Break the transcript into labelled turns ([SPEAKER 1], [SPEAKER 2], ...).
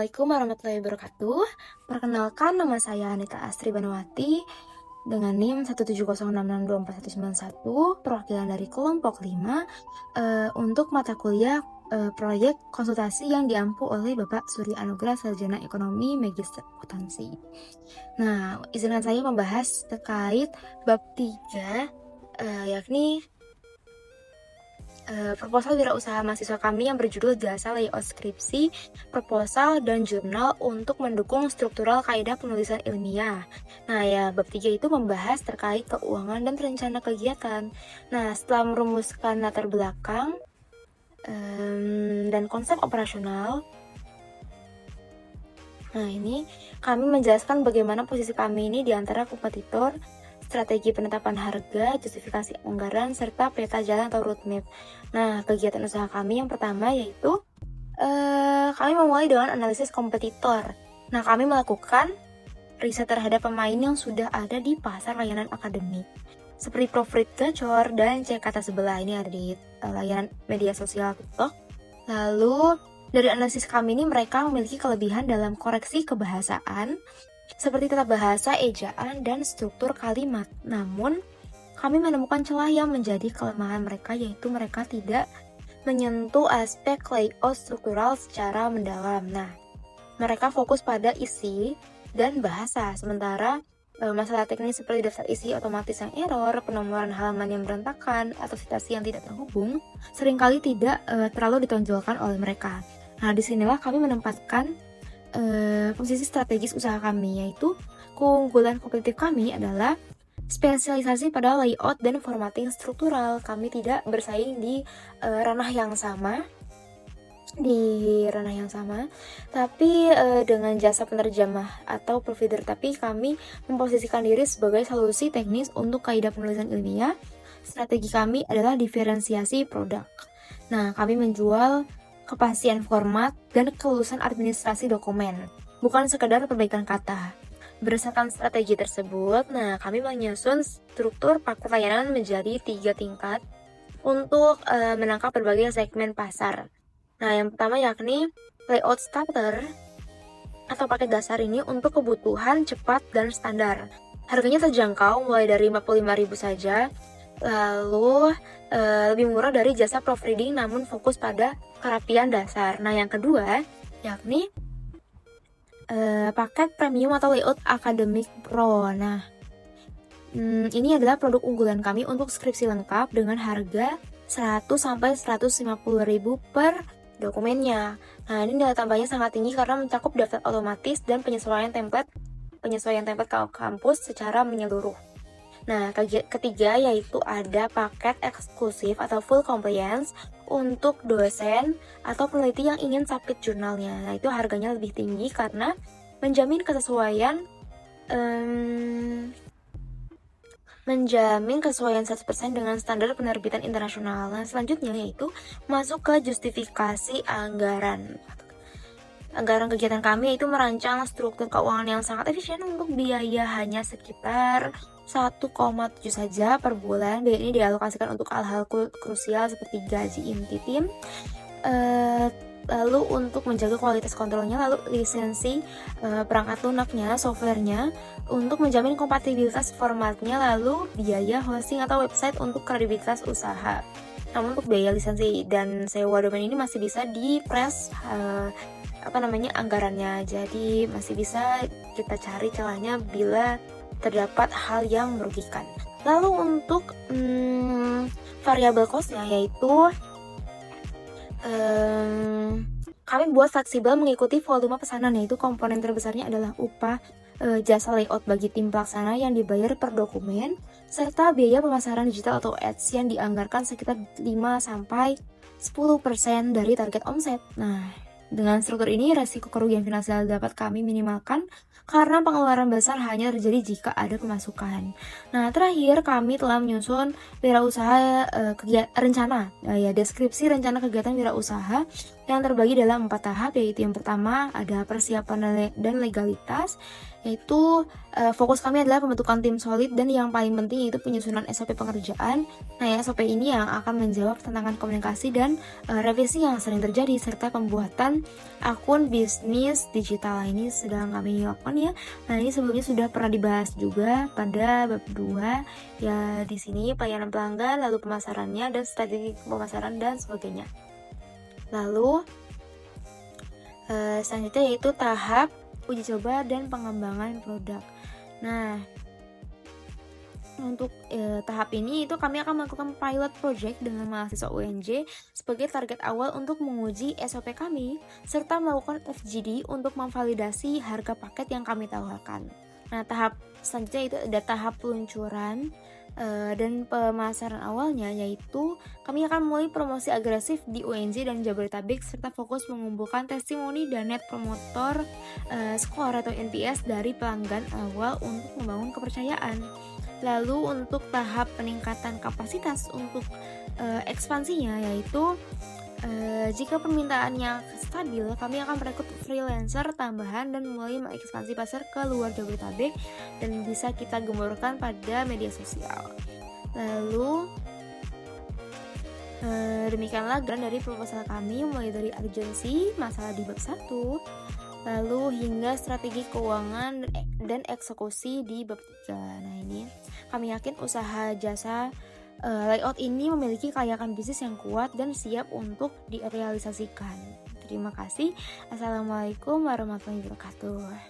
[SPEAKER 1] Assalamualaikum warahmatullahi wabarakatuh. Perkenalkan, nama saya Anita Astri Banawati dengan NIM 17066241191, perwakilan dari kelompok 5 untuk mata kuliah proyek konsultasi yang diampu oleh Bapak Surya Anugrah Sarjana Ekonomi Magister Akuntansi. Nah, izinkan saya membahas terkait bab 3 yakni proposal wirausaha mahasiswa kami yang berjudul Jasa Layout Skripsi, Proposal, dan Jurnal untuk mendukung struktural kaidah penulisan ilmiah. Nah ya, bab 3 itu membahas terkait keuangan dan rencana kegiatan. Nah, setelah merumuskan latar belakang dan konsep operasional, nah ini kami menjelaskan bagaimana posisi kami ini di antara kompetitor, strategi penetapan harga, justifikasi anggaran, serta peta jalan atau roadmap. Nah, kegiatan usaha kami yang pertama yaitu kami memulai dengan analisis kompetitor. Nah, kami melakukan riset terhadap pemain yang sudah ada di pasar layanan akademik, seperti Proofread Gacor dan Cek Kata Sebelah. Ini ada di layanan media sosial TikTok. Lalu, dari analisis kami ini mereka memiliki kelebihan dalam koreksi kebahasaan, seperti tata bahasa, ejaan, dan struktur kalimat. Namun, kami menemukan celah yang menjadi kelemahan mereka, yaitu mereka tidak menyentuh aspek layout struktural secara mendalam. Nah, mereka fokus pada isi dan bahasa, sementara masalah teknis seperti daftar isi otomatis yang error, penomoran halaman yang berantakan, atau citasi yang tidak terhubung, seringkali tidak terlalu ditonjolkan oleh mereka. Nah, disinilah kami menempatkan posisi strategis usaha kami, yaitu keunggulan kompetitif kami adalah spesialisasi pada layout dan formatting struktural. Kami tidak bersaing di ranah yang sama, tapi dengan jasa penerjemah atau provider. Tapi kami memposisikan diri sebagai solusi teknis untuk kaidah penulisan ilmiah. Strategi kami adalah diferensiasi produk. Nah, kami menjual kepastian format dan kelulusan administrasi dokumen, bukan sekedar perbaikan kata. Berdasarkan strategi tersebut, nah kami menyusun struktur paket layanan menjadi 3 tingkat untuk menangkap berbagai segmen pasar. Nah, yang pertama yakni layout starter atau paket dasar ini untuk kebutuhan cepat dan standar. Harganya terjangkau mulai dari 45.000 saja. Lalu lebih murah dari jasa proofreading namun fokus pada kerapian dasar. Nah, yang kedua yakni paket premium atau layout akademik pro. Nah, ini adalah produk unggulan kami untuk skripsi lengkap dengan harga 100-150.000 per dokumennya. Nah, ini nilai tambahnya sangat tinggi karena mencakup daftar otomatis dan penyesuaian template kampus secara menyeluruh. Nah, ketiga yaitu ada paket eksklusif atau full compliance untuk dosen atau peneliti yang ingin submit jurnalnya. Nah, itu harganya lebih tinggi karena menjamin kesesuaian 100% dengan standar penerbitan internasional. Nah, selanjutnya yaitu masuk ke justifikasi anggaran. Anggaran kegiatan kami yaitu merancang struktur keuangan yang sangat efisien untuk biaya hanya sekitar 1,7 saja per bulan. Biaya ini dialokasikan untuk hal-hal krusial seperti gaji inti tim, lalu untuk menjaga kualitas kontrolnya, lalu lisensi perangkat lunaknya, softwarenya, untuk menjamin kompatibilitas formatnya, lalu biaya hosting atau website untuk kredibilitas usaha. Namun untuk biaya lisensi dan sewa domain ini masih bisa di-press anggarannya, jadi masih bisa kita cari celahnya bila terdapat hal yang merugikan. Lalu untuk variabel cost-nya yaitu kami buat fleksibel mengikuti volume pesanan, yaitu komponen terbesarnya adalah upah jasa layout bagi tim pelaksana yang dibayar per dokumen, serta biaya pemasaran digital atau ads yang dianggarkan sekitar 5-10% dari target omset. Nah, dengan struktur ini, resiko kerugian finansial dapat kami minimalkan karena pengeluaran besar hanya terjadi jika ada pemasukan. Nah, terakhir kami telah menyusun wirausaha deskripsi rencana kegiatan wirausaha yang terbagi dalam 4 tahap, yaitu yang pertama ada persiapan dan legalitas, yaitu fokus kami adalah pembentukan tim solid dan yang paling penting yaitu penyusunan SOP pengerjaan. Nah, SOP ini yang akan menjawab tantangan komunikasi dan revisi yang sering terjadi serta pembuatan akun bisnis digital. Ini sedang kami lakukan ya. Nah, ini sebelumnya sudah pernah dibahas juga pada bab 2 ya, di sini pelayanan pelanggan, lalu pemasarannya dan strategi pemasaran dan sebagainya. Lalu selanjutnya yaitu tahap uji coba dan pengembangan produk. Nah, untuk tahap ini itu kami akan melakukan pilot project dengan mahasiswa UNJ sebagai target awal untuk menguji SOP kami serta melakukan FGD untuk memvalidasi harga paket yang kami tawarkan. Nah, tahap selanjutnya itu ada tahap peluncuran dan pemasaran awalnya, yaitu kami akan mulai promosi agresif di UNJ dan Jabodetabek serta fokus mengumpulkan testimoni dan net promotor score atau NPS dari pelanggan awal untuk membangun kepercayaan. Lalu untuk tahap peningkatan kapasitas untuk ekspansinya, yaitu jika permintaannya stabil, kami akan merekrut freelancer tambahan dan mulai mengekspansi pasar ke luar Jabodetabek dan bisa kita gemborkan pada media sosial. Lalu demikianlah gambaran dari proposal kami, mulai dari urgensi masalah di bab 1, lalu hingga strategi keuangan dan eksekusi di bab 3. Nah, ini kami yakin usaha jasa layout ini memiliki kelayakan bisnis yang kuat dan siap untuk direalisasikan. Terima kasih. Assalamualaikum warahmatullahi wabarakatuh.